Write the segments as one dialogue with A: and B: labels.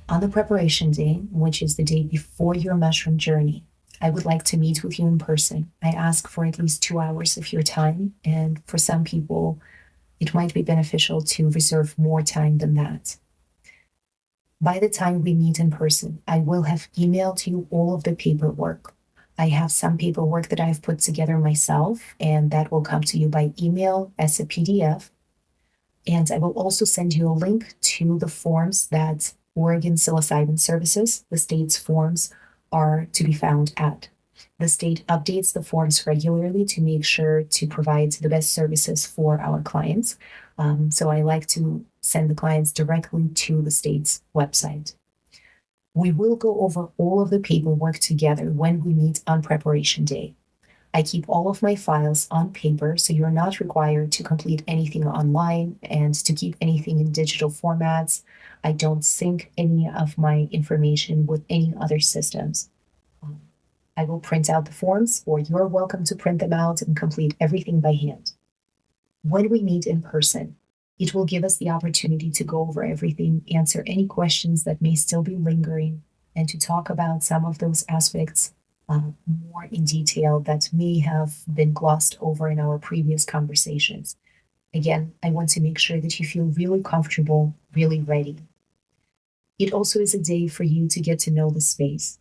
A: On the preparation day, which is the day before your mushroom journey, I would like to meet with you in person. I ask for at least 2 hours of your time, and for some people, it might be beneficial to reserve more time than that. By the time we meet in person, I will have emailed you all of the paperwork. I have some paperwork that I've put together myself, and that will come to you by email as a PDF. And I will also send you a link to the forms that Oregon Psilocybin Services, the state's forms, are to be found at. The state updates the forms regularly to make sure to provide the best services for our clients. So I like to send the clients directly to the state's website. We will go over all of the paperwork together when we meet on preparation day. I keep all of my files on paper, so you're not required to complete anything online and to keep anything in digital formats. I don't sync any of my information with any other systems. I will print out the forms, or you're welcome to print them out and complete everything by hand. When we meet in person, it will give us the opportunity to go over everything, answer any questions that may still be lingering, and to talk about some of those aspects more in detail that may have been glossed over in our previous conversations. Again, I want to make sure that you feel really comfortable, really ready. It also is a day for you to get to know the space.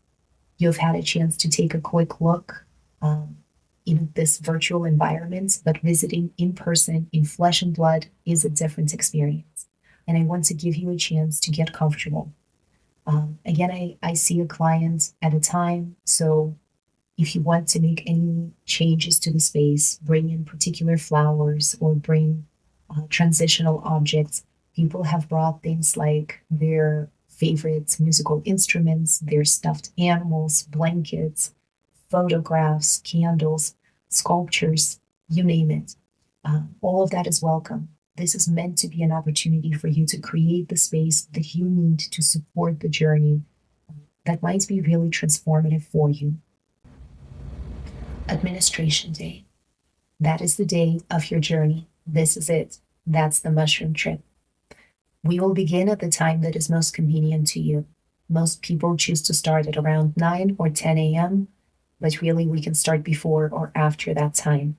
A: You've had a chance to take a quick look in this virtual environment, but visiting in person, in flesh and blood, is a different experience. And I want to give you a chance to get comfortable. Again, I see a client at a time, so if you want to make any changes to the space, bring in particular flowers or bring transitional objects. People have brought things like their favorite musical instruments, their stuffed animals, blankets, photographs, candles, sculptures, you name it. All of that is welcome. This is meant to be an opportunity for you to create the space that you need to support the journey that might be really transformative for you. Administration Day. That is the day of your journey. This is it. That's the mushroom trip. We will begin at the time that is most convenient to you. Most people choose to start at around 9 or 10 a.m., but really we can start before or after that time.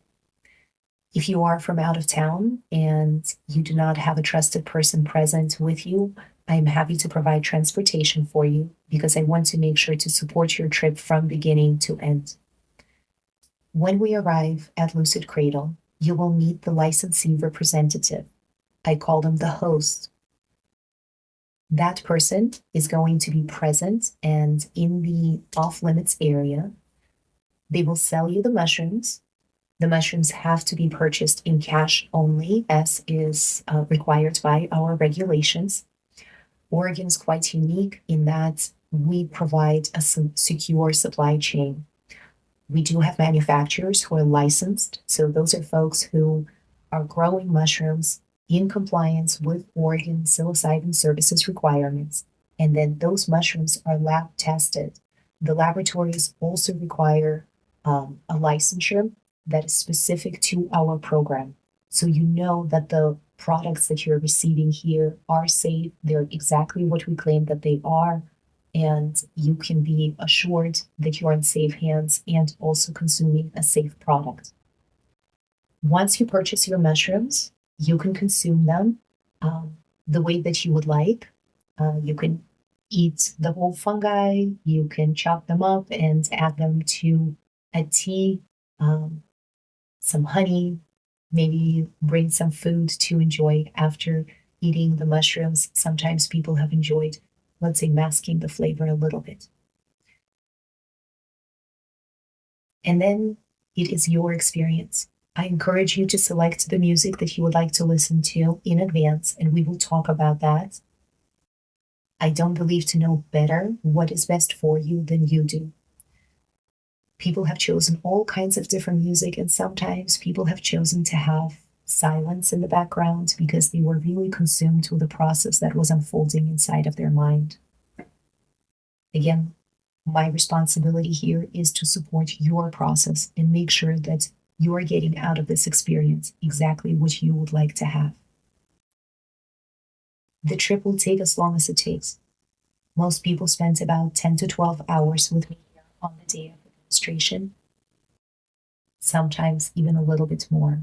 A: If you are from out of town and you do not have a trusted person present with you, I am happy to provide transportation for you because I want to make sure to support your trip from beginning to end. When we arrive at Lucid Cradle, you will meet the licensee representative. I call them the host. That person is going to be present and in the off-limits area. They will sell you the mushrooms. The mushrooms have to be purchased in cash only, as is required by our regulations. Oregon is quite unique in that we provide a secure supply chain. We do have manufacturers who are licensed, so those are folks who are growing mushrooms in compliance with Oregon Psilocybin Services requirements, and then those mushrooms are lab tested. The laboratories also require a licensure that is specific to our program. So you know that the products that you're receiving here are safe, they're exactly what we claim that they are, and you can be assured that you're in safe hands and also consuming a safe product. Once you purchase your mushrooms, you can consume them the way that you would like. You can eat the whole fungi, you can chop them up and add them to a tea, some honey, maybe bring some food to enjoy after eating the mushrooms. Sometimes people have enjoyed, let's say, masking the flavor a little bit. And then it is your experience. I encourage you to select the music that you would like to listen to in advance, and we will talk about that. I don't believe to know better what is best for you than you do. People have chosen all kinds of different music, and sometimes people have chosen to have silence in the background because they were really consumed with the process that was unfolding inside of their mind. Again, my responsibility here is to support your process and make sure that you are getting out of this experience exactly what you would like to have. The trip will take as long as it takes. Most people spend about 10 to 12 hours with me here on the day of administration, sometimes even a little bit more.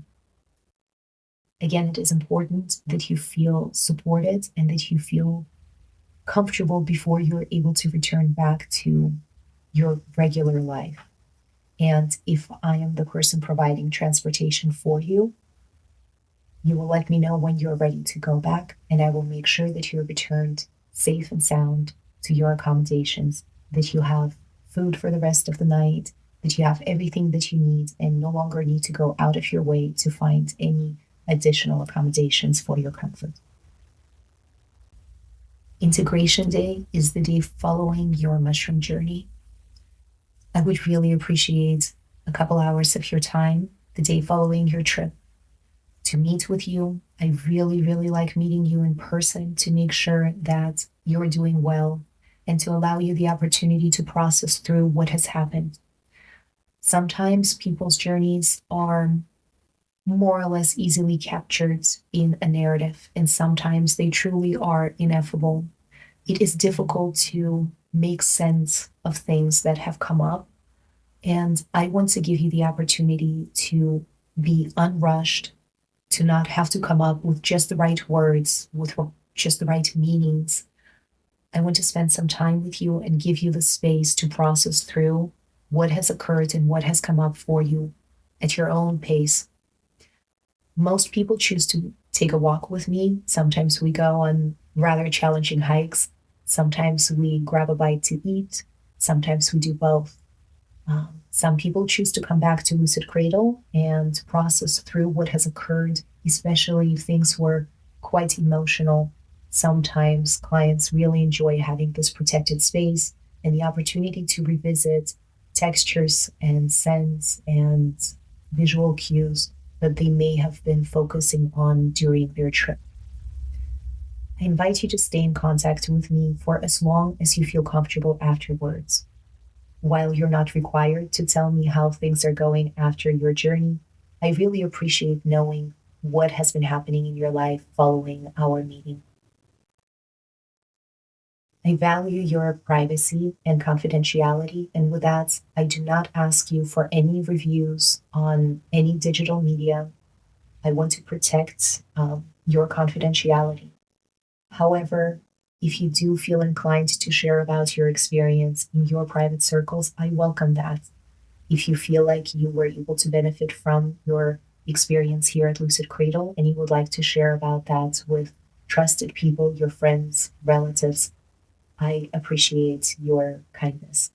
A: Again, it is important that you feel supported and that you feel comfortable before you're able to return back to your regular life. And if I am the person providing transportation for you, you will let me know when you're ready to go back, and I will make sure that you're returned safe and sound to your accommodations, that you have food for the rest of the night, that you have everything that you need and no longer need to go out of your way to find any additional accommodations for your comfort. Integration Day is the day following your mushroom journey. I would really appreciate a couple hours of your time the day following your trip to meet with you. I really, really like meeting you in person to make sure that you're doing well and to allow you the opportunity to process through what has happened. Sometimes people's journeys are more or less easily captured in a narrative, and sometimes they truly are ineffable. It is difficult to make sense of things that have come up, and I want to give you the opportunity to be unrushed, to not have to come up with just the right words, with just the right meanings. I want to spend some time with you and give you the space to process through what has occurred and what has come up for you at your own pace. Most people choose to take a walk with me. Sometimes we go on rather challenging hikes. Sometimes we grab a bite to eat. Sometimes we do both. Some people choose to come back to Lucid Cradle and process through what has occurred, especially if things were quite emotional. Sometimes clients really enjoy having this protected space and the opportunity to revisit textures and scents and visual cues that they may have been focusing on during their trip. I invite you to stay in contact with me for as long as you feel comfortable afterwards. While you're not required to tell me how things are going after your journey, I really appreciate knowing what has been happening in your life following our meeting. I value your privacy and confidentiality, and with that, I do not ask you for any reviews on any digital media. I want to protect your confidentiality. However, if you do feel inclined to share about your experience in your private circles, I welcome that. If you feel like you were able to benefit from your experience here at Lucid Cradle and you would like to share about that with trusted people, your friends, relatives, I appreciate your kindness.